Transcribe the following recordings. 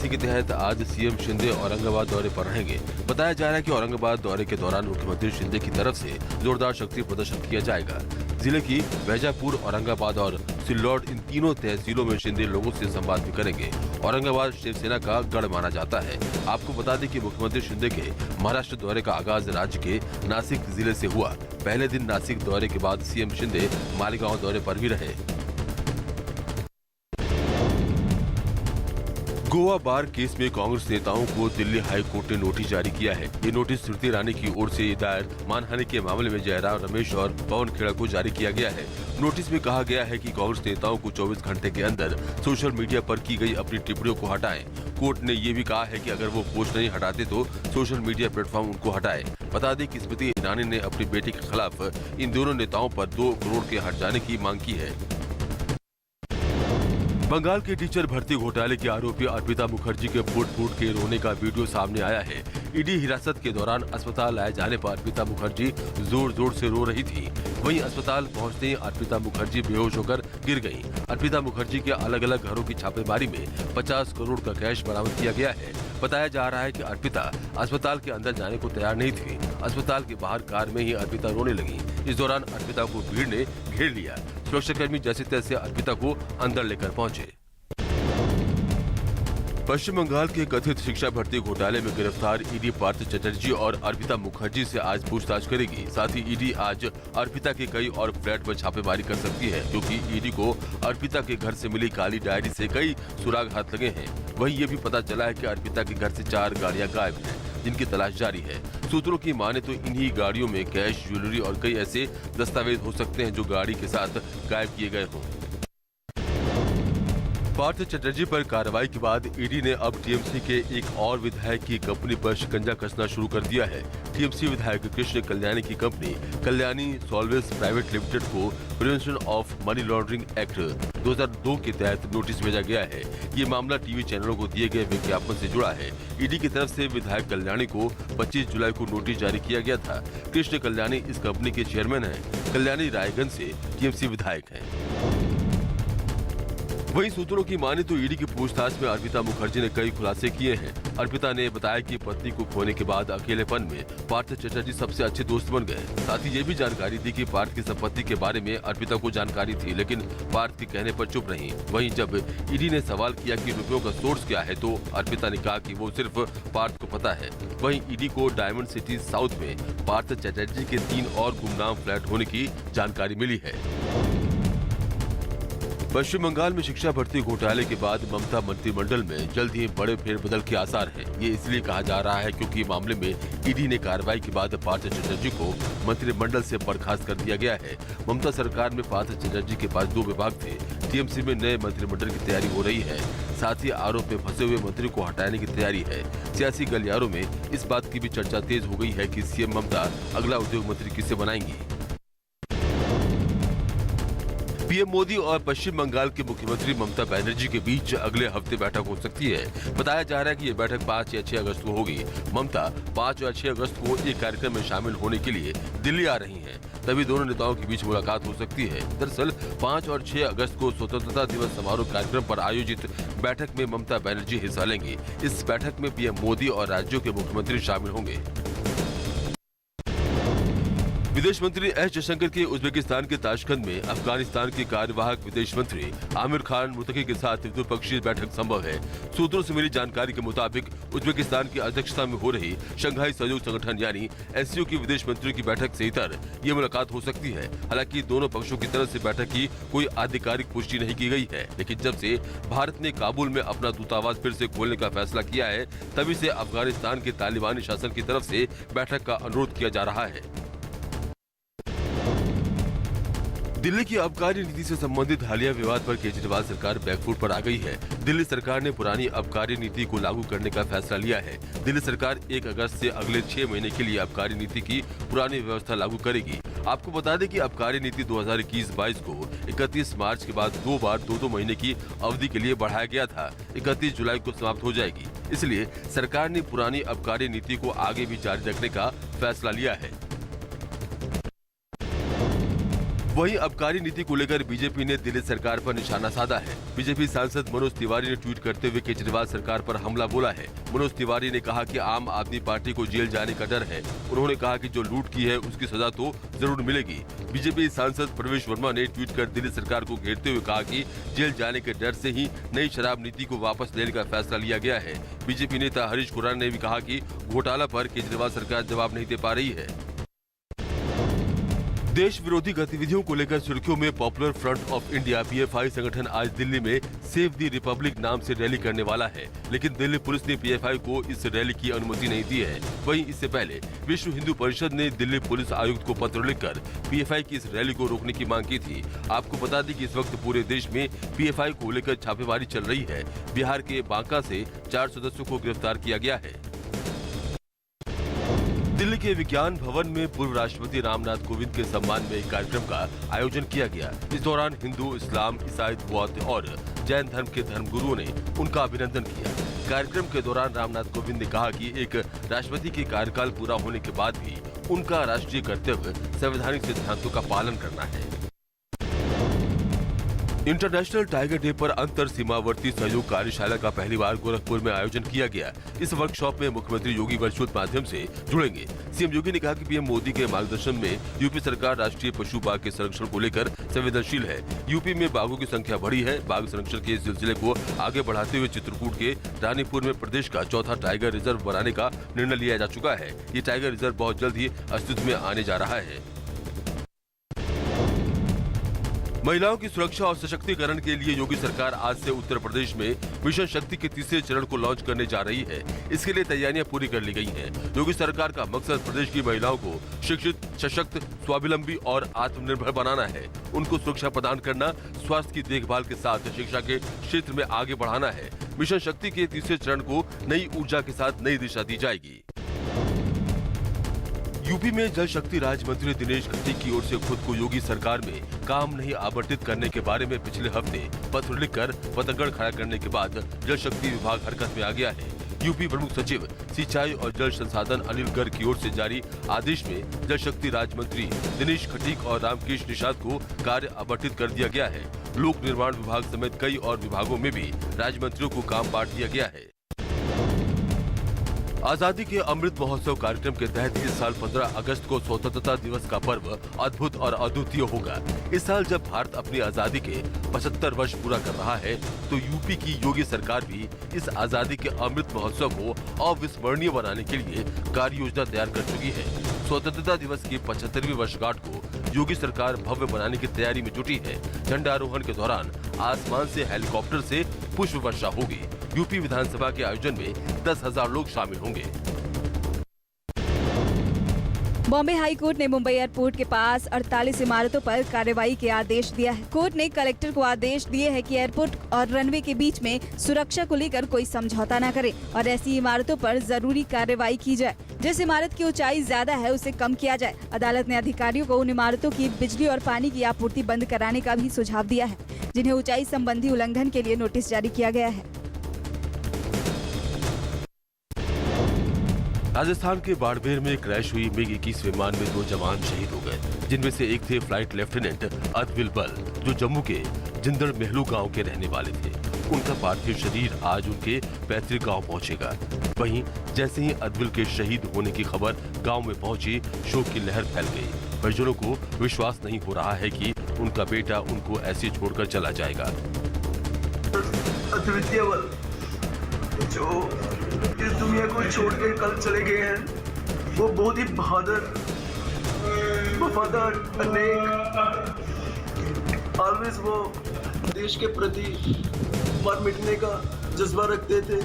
इसी के तहत आज सीएम शिंदे औरंगाबाद दौरे पर रहेंगे। बताया जा रहा है कि औरंगाबाद दौरे के दौरान मुख्यमंत्री शिंदे की तरफ से जोरदार शक्ति प्रदर्शन किया जाएगा। जिले की वैजापुर, औरंगाबाद और सिल्लोड, इन तीनों तहसीलों में शिंदे लोगों से संवाद भी करेंगे। औरंगाबाद शिवसेना का गढ़ माना जाता है। आपको बता दें कि मुख्यमंत्री शिंदे के महाराष्ट्र दौरे का आगाज राज्य के नासिक जिले से हुआ। पहले दिन नासिक दौरे के बाद सीएम शिंदे मालेगांव दौरे पर भी रहे। गोवा बार केस में कांग्रेस नेताओं को दिल्ली हाई कोर्ट ने नोटिस जारी किया है। ये नोटिस स्मृति ईरानी की ओर से दायर मानहानि के मामले में जयराम रमेश और पवन खेड़ा को जारी किया गया है। नोटिस में कहा गया है कि कांग्रेस नेताओं को 24 घंटे के अंदर सोशल मीडिया पर की गई अपनी टिप्पणियों को हटाएं। कोर्ट ने ये भी कहा है कि अगर वो पोस्ट नहीं हटाते तो सोशल मीडिया प्लेटफॉर्म उनको हटाए। बता दें कि स्मृति ईरानी ने अपनी बेटी के खिलाफ इन दोनों नेताओं पर 2 करोड़ के हट जाने की मांग की है। बंगाल के टीचर भर्ती घोटाले के आरोपी अर्पिता मुखर्जी के फूट फूट के रोने का वीडियो सामने आया है। ईडी हिरासत के दौरान अस्पताल लाए जाने पर अर्पिता मुखर्जी जोर जोर से रो रही थी। वहीं अस्पताल पहुंचते ही अर्पिता मुखर्जी बेहोश होकर गिर गईं। अर्पिता मुखर्जी के अलग अलग घरों की छापेमारी में 50 करोड़ का कैश बरामद किया गया है। बताया जा रहा है कि अर्पिता अस्पताल के अंदर जाने को तैयार नहीं थी। अस्पताल के बाहर कार में ही अर्पिता रोने लगी। इस दौरान अर्पिता को भीड़ ने घेर लिया। सुरक्षाकर्मी जैसे तैसे अर्पिता को अंदर लेकर पहुंचे। पश्चिम बंगाल के कथित शिक्षा भर्ती घोटाले में गिरफ्तार ईडी पार्थ चटर्जी और अर्पिता मुखर्जी से आज पूछताछ करेगी। साथ ही ईडी आज अर्पिता के कई और फ्लैट पर छापेमारी कर सकती है, क्योंकि ईडी को अर्पिता के घर से मिली काली डायरी से कई सुराग हाथ लगे हैं। वहीं ये भी पता चला है कि अर्पिता के घर से 4 गाड़ियां गायब हैं, जिनकी तलाश जारी है। सूत्रों की माने तो इन्हीं गाड़ियों में कैश, ज्वेलरी और कई ऐसे दस्तावेज हो सकते हैं जो गाड़ी के साथ गायब किए गए हों। पार्थ चटर्जी पर कार्रवाई के बाद ईडी ने अब टीएमसी के एक और विधायक की कंपनी पर शिकंजा कसना शुरू कर दिया है। टीएमसी विधायक कृष्ण कल्याणी की company Kalyani salvage private limited को prevention of money laundering act 2002 के तहत नोटिस भेजा गया है। ये मामला टीवी चैनलों को दिए गए विज्ञापन से जुड़ा है। ईडी की तरफ से विधायक कल्याणी को 25 जुलाई को नोटिस जारी किया गया था। कृष्ण कल्याणी इस कंपनी के चेयरमैन हैं। कल्याणी रायगंज से टीएमसी विधायक हैं। वहीं सूत्रों की माने तो ईडी की पूछताछ में अर्पिता मुखर्जी ने कई खुलासे किए हैं। अर्पिता ने बताया कि पत्नी को खोने के बाद अकेलेपन में पार्थ चटर्जी सबसे अच्छे दोस्त बन गए। साथ ही ये भी जानकारी दी कि पार्थ की संपत्ति के बारे में अर्पिता को जानकारी थी, लेकिन पार्थ के कहने पर चुप रही। वहीं जब ईडी ने सवाल किया कि रुपयों का सोर्स क्या है, तो अर्पिता ने कहा कि वो सिर्फ पार्थ को पता है। वहीं ईडी को डायमंड सिटी साउथ में पार्थ चटर्जी के 3 और गुमनाम फ्लैट होने की जानकारी मिली है। पश्चिम बंगाल में शिक्षा भर्ती घोटाले के बाद ममता मंत्रिमंडल में जल्द ही बड़े फेरबदल के आसार हैं। ये इसलिए कहा जा रहा है क्योंकि मामले में ईडी ने कार्रवाई के बाद पार्थ चटर्जी को मंत्रिमंडल से बर्खास्त कर दिया गया है। ममता सरकार में पार्थ चटर्जी के पास 2 विभाग थे। टीएमसी में नए मंत्रिमंडल की तैयारी हो रही है। साथ ही आरोप में फंसे हुए मंत्री को हटाने की तैयारी है। सियासी गलियारों में इस बात की भी चर्चा तेज हो गई है कि सीएम ममता अगला उद्योग मंत्री किसे बनाएंगी। पीएम मोदी और पश्चिम बंगाल के मुख्यमंत्री ममता बनर्जी के बीच अगले हफ्ते बैठक हो सकती है। बताया जा रहा है कि ये बैठक 5 या 6 अगस्त को होगी। ममता 5 और 6 अगस्त को एक कार्यक्रम में शामिल होने के लिए दिल्ली आ रही हैं। तभी दोनों नेताओं के बीच मुलाकात हो सकती है। दरअसल 5 और 6 अगस्त को स्वतंत्रता दिवस समारोह कार्यक्रम पर आयोजित बैठक में ममता बनर्जी हिस्सा लेंगी। इस बैठक में पीएम मोदी और राज्यों के मुख्यमंत्री शामिल होंगे। विदेश मंत्री एस जयशंकर के उज्बेकिस्तान के ताशकंद में अफगानिस्तान के कार्यवाहक विदेश मंत्री आमिर खान मुतकी के साथ द्विपक्षीय बैठक संभव है। सूत्रों से मिली जानकारी के मुताबिक उज्बेकिस्तान की अध्यक्षता में हो रही शंघाई सहयोग संगठन यानी एससीओ की विदेश मंत्रियों की बैठक से इतर ये मुलाकात हो सकती है। हालांकि दोनों पक्षों की तरफ से बैठक की कोई आधिकारिक पुष्टि नहीं की गई है, लेकिन जब से भारत ने काबुल में अपना दूतावास फिर से खोलने का फैसला किया है, तभी से अफगानिस्तान के तालिबानी शासन की तरफ से बैठक का अनुरोध किया जा रहा है। दिल्ली की आबकारी नीति से संबंधित हालिया विवाद पर केजरीवाल सरकार बैकफुट पर आ गई है। दिल्ली सरकार ने पुरानी आबकारी नीति को लागू करने का फैसला लिया है। दिल्ली सरकार 1 अगस्त से अगले 6 महीने के लिए आबकारी नीति की पुरानी व्यवस्था लागू करेगी। आपको बता दें कि आबकारी नीति 2021-22 को 31 मार्च के बाद 2 बार 2 महीने की अवधि के लिए बढ़ाया गया था। 31 जुलाई को समाप्त हो जाएगी। इसलिए सरकार ने पुरानी आबकारी नीति को आगे भी जारी रखने का फैसला लिया है। वहीं आबकारी नीति को लेकर बीजेपी ने दिल्ली सरकार पर निशाना साधा है। बीजेपी सांसद मनोज तिवारी ने ट्वीट करते हुए केजरीवाल सरकार पर हमला बोला है। मनोज तिवारी ने कहा कि आम आदमी पार्टी को जेल जाने का डर है। उन्होंने कहा कि जो लूट की है उसकी सजा तो जरूर मिलेगी। बीजेपी सांसद प्रवेश वर्मा ने ट्वीट कर दिल्ली सरकार को घेरते हुए कहा कि जेल जाने के डर से ही नई शराब नीति को वापस लेने का फैसला लिया गया है। बीजेपी नेता हरीश खुराना ने भी कहा कि घोटाला पर केजरीवाल सरकार जवाब नहीं दे पा रही है। देश विरोधी गतिविधियों को लेकर सुर्खियों में popular front of India PFI संगठन आज दिल्ली में सेव द रिपब्लिक नाम से रैली करने वाला है, लेकिन दिल्ली पुलिस ने पीएफआई को इस रैली की अनुमति नहीं दी है। वहीं इससे पहले विश्व हिंदू परिषद ने दिल्ली पुलिस आयुक्त को पत्र लिखकर पीएफआई की इस रैली को रोकने की मांग की थी। आपको बता दें कि इस वक्त पूरे देश में पीएफआई को लेकर छापेमारी चल रही है। बिहार के बांका से 4 सदस्यों को गिरफ्तार किया गया है। दिल्ली के विज्ञान भवन में पूर्व राष्ट्रपति रामनाथ कोविंद के सम्मान में एक कार्यक्रम का आयोजन किया गया। इस दौरान हिंदू, इस्लाम, ईसाई, बौद्ध और जैन धर्म के धर्मगुरुओं ने उनका अभिनंदन किया। कार्यक्रम के दौरान रामनाथ कोविंद ने कहा कि एक राष्ट्रपति के कार्यकाल पूरा होने के बाद भी उनका राष्ट्रीय कर्तव्य संवैधानिक सिद्धांतों का पालन करना है। इंटरनेशनल टाइगर डे पर अंतर सीमावर्ती सहयोग कार्यशाला का पहली बार गोरखपुर में आयोजन किया गया। इस वर्कशॉप में मुख्यमंत्री योगी वर्चुअल माध्यम से जुड़ेंगे। सीएम योगी ने कहा कि पीएम मोदी के मार्गदर्शन में यूपी सरकार राष्ट्रीय पशु बाघ के संरक्षण को लेकर संवेदनशील है। यूपी में बाघों की संख्या बढ़ी है। बाघ संरक्षण के सिलसिले को आगे बढ़ाते हुए चित्रकूट के रानीपुर में प्रदेश का चौथा टाइगर रिजर्व बनाने का निर्णय लिया जा चुका है। ये टाइगर रिजर्व बहुत जल्द ही अस्तित्व में आने जा रहा है। महिलाओं की सुरक्षा और सशक्तिकरण के लिए योगी सरकार आज से उत्तर प्रदेश में मिशन शक्ति के तीसरे चरण को लॉन्च करने जा रही है। इसके लिए तैयारियां पूरी कर ली गई हैं। योगी सरकार का मकसद प्रदेश की महिलाओं को शिक्षित, सशक्त, स्वावलंबी और आत्मनिर्भर बनाना है। उनको सुरक्षा प्रदान करना, स्वास्थ्य की देखभाल के साथ शिक्षा के क्षेत्र में आगे बढ़ाना है। मिशन शक्ति के तीसरे चरण को नई ऊर्जा के साथ नई दिशा दी जाएगी। यूपी में जल शक्ति राज्य मंत्री दिनेश खटीक की ओर से खुद को योगी सरकार में काम नहीं आवंटित करने के बारे में पिछले हफ्ते पत्र लिखकर पतंगड़ खड़ा करने के बाद जल शक्ति विभाग हरकत में आ गया है। यूपी प्रमुख सचिव सिंचाई और जल संसाधन अनिल गर्ग की ओर से जारी आदेश में जल शक्ति राज्य मंत्री दिनेश खटीक और रामकेश निषाद को कार्य आवंटित कर दिया गया है। लोक निर्माण विभाग समेत कई और विभागों में भी राज्य मंत्रियों को काम बांट दिया गया है। आजादी के अमृत महोत्सव कार्यक्रम के तहत इस साल 15 अगस्त को स्वतंत्रता दिवस का पर्व अद्भुत और अद्वितीय होगा। इस साल जब भारत अपनी आजादी के 75 वर्ष पूरा कर रहा है, तो यूपी की योगी सरकार भी इस आजादी के अमृत महोत्सव को अविस्मरणीय बनाने के लिए कार्य योजना तैयार कर चुकी है। स्वतंत्रता दिवस की 75वीं वर्षगांठ को योगी सरकार भव्य बनाने की तैयारी में जुटी है। झंडारोहण के दौरान आसमान से हेलीकॉप्टर से पुष्प वर्षा होगी। यूपी विधानसभा के आयोजन में 10,000 लोग शामिल होंगे। बॉम्बे हाई कोर्ट ने मुंबई एयरपोर्ट के पास 48 इमारतों पर कार्रवाई के आदेश दिया है। कोर्ट ने कलेक्टर को आदेश दिए हैं कि एयरपोर्ट और रनवे के बीच में सुरक्षा को लेकर कोई समझौता न करे और ऐसी इमारतों पर जरूरी कार्रवाई की जाए। जिस इमारत की ऊंचाई ज्यादा है उसे कम किया जाए। अदालत ने अधिकारियों को उन इमारतों की बिजली और पानी की आपूर्ति बंद कराने का भी सुझाव दिया है, जिन्हें ऊंचाई संबंधी उल्लंघन के लिए नोटिस जारी किया गया है। राजस्थान के बाड़मेर में क्रैश हुई मिग 21 विमान में 2 जवान शहीद हो गए, जिनमें से एक थे फ्लाइट लेफ्टिनेंट अदविल बल, जो जम्मू के जिंदड़ मेहलू गांव के रहने वाले थे। उनका पार्थिव शरीर आज उनके पैतृक गांव पहुंचेगा। वहीं जैसे ही अदविल के शहीद होने की खबर गांव में पहुंची, शोक की लहर फैल गई। परिजनों को विश्वास नहीं हो रहा है कि उनका बेटा उनको ऐसे छोड़कर चला जाएगा। जो इस दुनिया को छोड़ के कल चले गए हैं, वो बहुत ही बहादुर, वफादार, अनेक, ऑलवेज वो देश के प्रति मर मिटने का जज्बा रखते थे।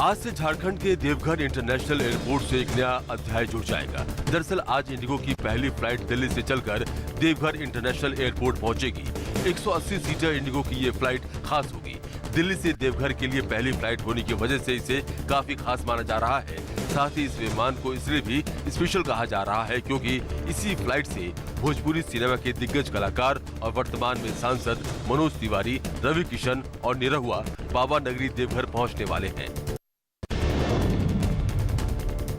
आज से झारखंड के देवघर इंटरनेशनल एयरपोर्ट से एक नया अध्याय जुड़ जाएगा। दरअसल आज इंडिगो की पहली फ्लाइट दिल्ली से चलकर देवघर इंटरनेशनल एयरपोर्ट पहुंचेगी। 180 सीटर इंडिगो की ये फ्लाइट खास होगी। दिल्ली से देवघर के लिए पहली फ्लाइट होने की वजह से इसे काफी खास माना जा रहा है। साथ ही इस विमान को इसलिए भी स्पेशल कहा जा रहा है क्योंकि इसी फ्लाइट से भोजपुरी सिनेमा के दिग्गज कलाकार और वर्तमान में सांसद मनोज तिवारी, रवि किशन और निरहुआ बाबा नगरी देवघर पहुंचने वाले हैं।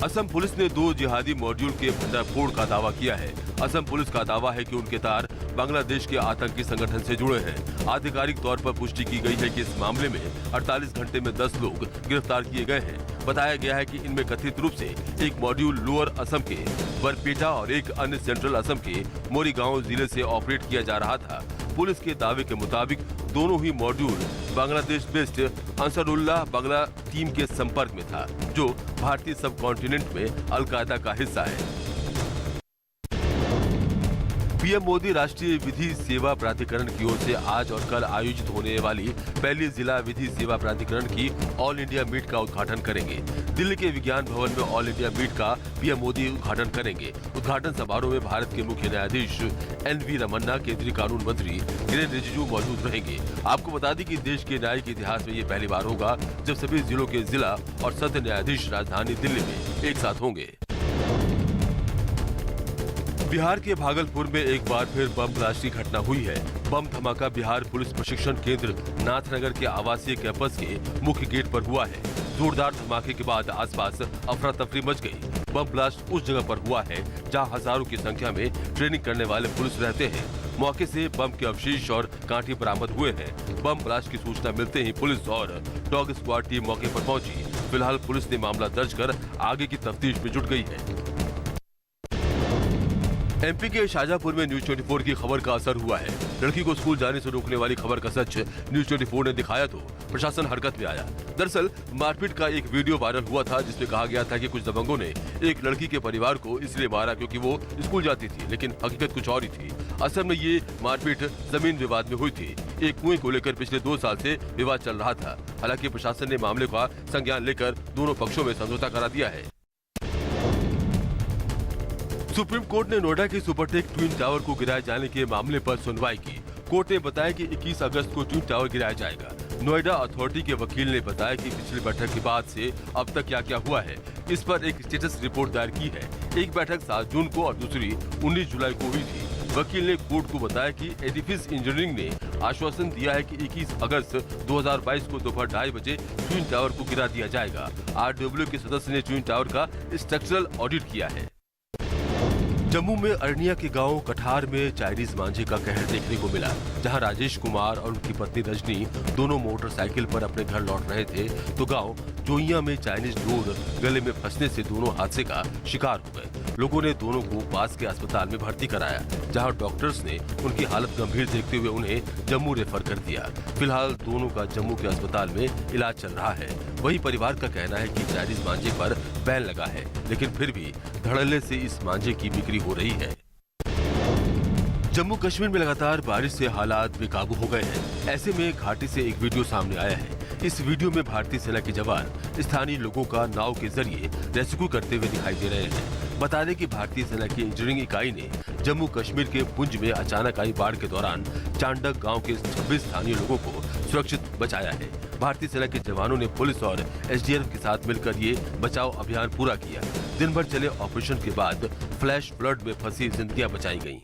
असम पुलिस ने 2 जिहादी मॉड्यूल के भंडाफोड़ का दावा किया है। असम पुलिस का दावा है कि उनके तार बांग्लादेश के आतंकी संगठन से जुड़े हैं। आधिकारिक तौर पर पुष्टि की गई है कि इस मामले में 48 घंटे में 10 लोग गिरफ्तार किए गए हैं। बताया गया है कि इनमें कथित रूप से एक मॉड्यूल लोअर असम के बरपेटा और एक अन्य सेंट्रल असम के मोरीगांव जिले से ऑपरेट किया जा रहा था। पुलिस के दावे के मुताबिक दोनों ही module Bangladesh based Ansarullah Bangla team के संपर्क में था, जो भारतीय सब कॉन्टिनेंट में अलकायदा का हिस्सा है। पीएम मोदी राष्ट्रीय विधि सेवा प्राधिकरण की ओर से आज और कल आयोजित होने वाली पहली जिला विधि सेवा प्राधिकरण की ऑल इंडिया मीट का उद्घाटन करेंगे। दिल्ली के विज्ञान भवन में ऑल इंडिया मीट का पीएम मोदी उद्घाटन करेंगे। उद्घाटन समारोह में भारत के मुख्य न्यायाधीश एन.वी. रमन्ना, केंद्रीय कानून मंत्री किरेन रिजिजू मौजूद रहेंगे। आपको बता दें कि देश के न्यायिक इतिहास में ये पहली बार होगा जब सभी जिलों के जिला और सत्र न्यायाधीश राजधानी दिल्ली में एक साथ होंगे। बिहार के भागलपुर में एक बार फिर बम ब्लास्ट की घटना हुई है। बम धमाका बिहार पुलिस प्रशिक्षण केंद्र नाथनगर के आवासीय कैंपस के मुख्य गेट पर हुआ है। जोरदार धमाके के बाद आसपास अफरा तफरी मच गई। बम ब्लास्ट उस जगह पर हुआ है जहां हजारों की संख्या में ट्रेनिंग करने वाले पुलिस रहते हैं। मौके से बम के अवशेष और कांटे बरामद हुए हैं। बम ब्लास्ट की सूचना मिलते ही पुलिस और डॉग स्क्वाड टीम मौके पर पहुंची। फिलहाल पुलिस ने मामला दर्ज कर आगे की तफ्तीश में जुट गई है। एमपी के शाहजहांपुर में न्यूज 24 की खबर का असर हुआ है। लड़की को स्कूल जाने से रोकने वाली खबर का सच न्यूज 24 ने दिखाया तो प्रशासन हरकत में आया। दरअसल मारपीट का एक वीडियो वायरल हुआ था जिसमें कहा गया था कि कुछ दबंगों ने एक लड़की के परिवार को इसलिए मारा क्योंकि वो स्कूल जाती थी, लेकिन हकीकत कुछ और ही थी। असल में ये मारपीट जमीन विवाद में हुई थी। एक कुएं को लेकर पिछले 2 साल से विवाद चल रहा था। हालांकि प्रशासन ने मामले का संज्ञान लेकर दोनों पक्षों में समझौता करा दिया है। सुप्रीम कोर्ट ने नोएडा के सुपरटेक ट्विन टावर को गिराए जाने के मामले पर सुनवाई की। कोर्ट ने बताया कि 21 अगस्त को ट्विन टावर गिराया जाएगा। नोएडा अथॉरिटी के वकील ने बताया कि पिछली बैठक के बाद से अब तक क्या क्या हुआ है, इस पर एक स्टेटस रिपोर्ट दायर की है। एक बैठक 7 जून को और दूसरी 19 जुलाई को हुई थी। वकील ने कोर्ट को बताया कि एडिफिस इंजीनियरिंग ने आश्वासन दिया है कि 21 अगस्त 2022 को दोपहर 2:30 बजे ट्विन टावर को गिरा दिया जाएगा। आरडब्ल्यू के सदस्य ने ट्विन टावर का स्ट्रक्चरल ऑडिट किया है। जम्मू में अरनिया के गांव कठार में चाइनीज मांझे का कहर देखने को मिला, जहां राजेश कुमार और उनकी पत्नी रजनी दोनों मोटरसाइकिल पर अपने घर लौट रहे थे तो गांव जोइया में चाइनीज डोर गले में फंसने से दोनों हादसे का शिकार हो गए। लोगों ने दोनों को पास के अस्पताल में भर्ती कराया, जहां डॉक्टर्स ने उनकी हालत गंभीर देखते हुए उन्हें जम्मू रेफर कर दिया। फिलहाल दोनों का जम्मू के अस्पताल में इलाज चल रहा है। वही परिवार का कहना है कि चाइनीज मांझे पर बैन लगा है, लेकिन फिर भी धड़ल्ले से इस मांझे की बिक्री हो रही है। जम्मू कश्मीर में लगातार बारिश से हालात बेकाबू हो गए हैं। ऐसे में घाटी से एक वीडियो सामने आया है। इस वीडियो में भारतीय सेना के जवान स्थानीय लोगों का नाव के जरिए रेस्क्यू करते हुए दिखाई दे रहे हैं। बता दें कि भारतीय सेना की इंजीनियरिंग इकाई ने जम्मू कश्मीर के पुंछ में अचानक आई बाढ़ के दौरान चांडक गांव के 26 स्थानीय लोगों को सुरक्षित बचाया है। भारतीय सेना के जवानों ने पुलिस और एसडीआरएफ के साथ मिलकर ये बचाव अभियान पूरा किया। दिन भर चले ऑपरेशन के बाद फ्लैश फ्लड में फंसी जिंदगियां बचाई गईं।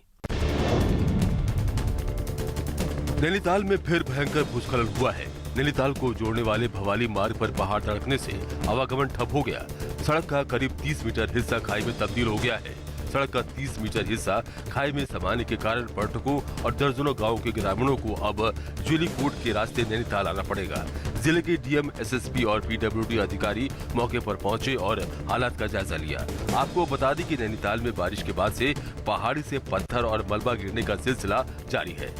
नैनीताल में फिर भयंकर भूस्खलन हुआ है। नैनीताल को जोड़ने वाले भवाली मार्ग पर पहाड़ धड़कने से आवागमन ठप हो गया। सड़क का करीब 30 मीटर हिस्सा खाई में तब्दील हो गया है। सड़क का 30 मीटर हिस्सा खाई में समाने के कारण पर्यटकों और दर्जनों गांवों के ग्रामीणों को अब ज्वेलीकोट के रास्ते नैनीताल आना पड़ेगा। जिले के डीएम, एसएसपी और पीडब्ल्यूडी अधिकारी मौके पर पहुंचे और हालात का जायजा लिया। आपको बता दें कि नैनीताल में बारिश के बाद से पहाड़ी से पत्थर और मलबा गिरने का सिलसिला जारी है।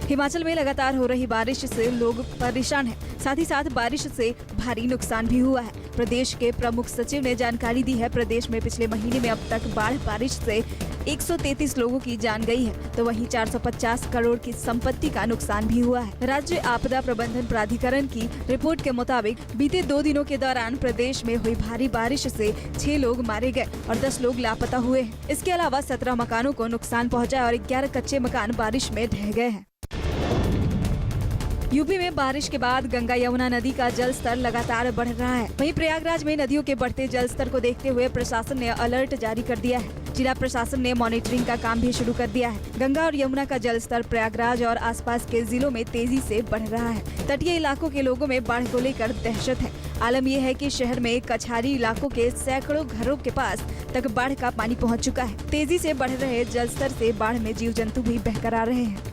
हिमाचल में लगातार हो रही बारिश से लोग परेशान हैं। साथ ही साथ बारिश से भारी नुकसान भी हुआ है। प्रदेश के प्रमुख सचिव ने जानकारी दी है। प्रदेश में पिछले महीने में अब तक बारिश से 133 लोगों की जान गई है, तो वहीं 450 करोड़ की संपत्ति का नुकसान भी हुआ है। राज्य आपदा प्रबंधन प्राधिकरण की रिपोर्ट के मुताबिक बीते 2 दिनों के दौरान प्रदेश में हुई भारी बारिश से 6 लोग मारे गए और 10 लोग लापता हुए हैं। इसके अलावा 17 मकानों को नुकसान पहुँचा और 11 कच्चे मकान बारिश में ढह गए हैं। यूपी में बारिश के बाद गंगा यमुना नदी का जल स्तर लगातार बढ़ रहा है। वहीं प्रयागराज में नदियों के बढ़ते जल स्तर को देखते हुए प्रशासन ने अलर्ट जारी कर दिया है। जिला प्रशासन ने मॉनिटरिंग का काम भी शुरू कर दिया है। गंगा और यमुना का जल स्तर प्रयागराज और आसपास के जिलों में तेजी से बढ़ रहा है। तटीय इलाकों के लोगों में बाढ़ को लेकर दहशत है। आलम यह है कि शहर में कछारी इलाकों के सैकड़ों घरों के पास तक बाढ़ का पानी पहुंच चुका है। तेजी से बढ़ रहे जलस्तर से बाढ़ में जीव जंतु भी बहकर आ रहे हैं।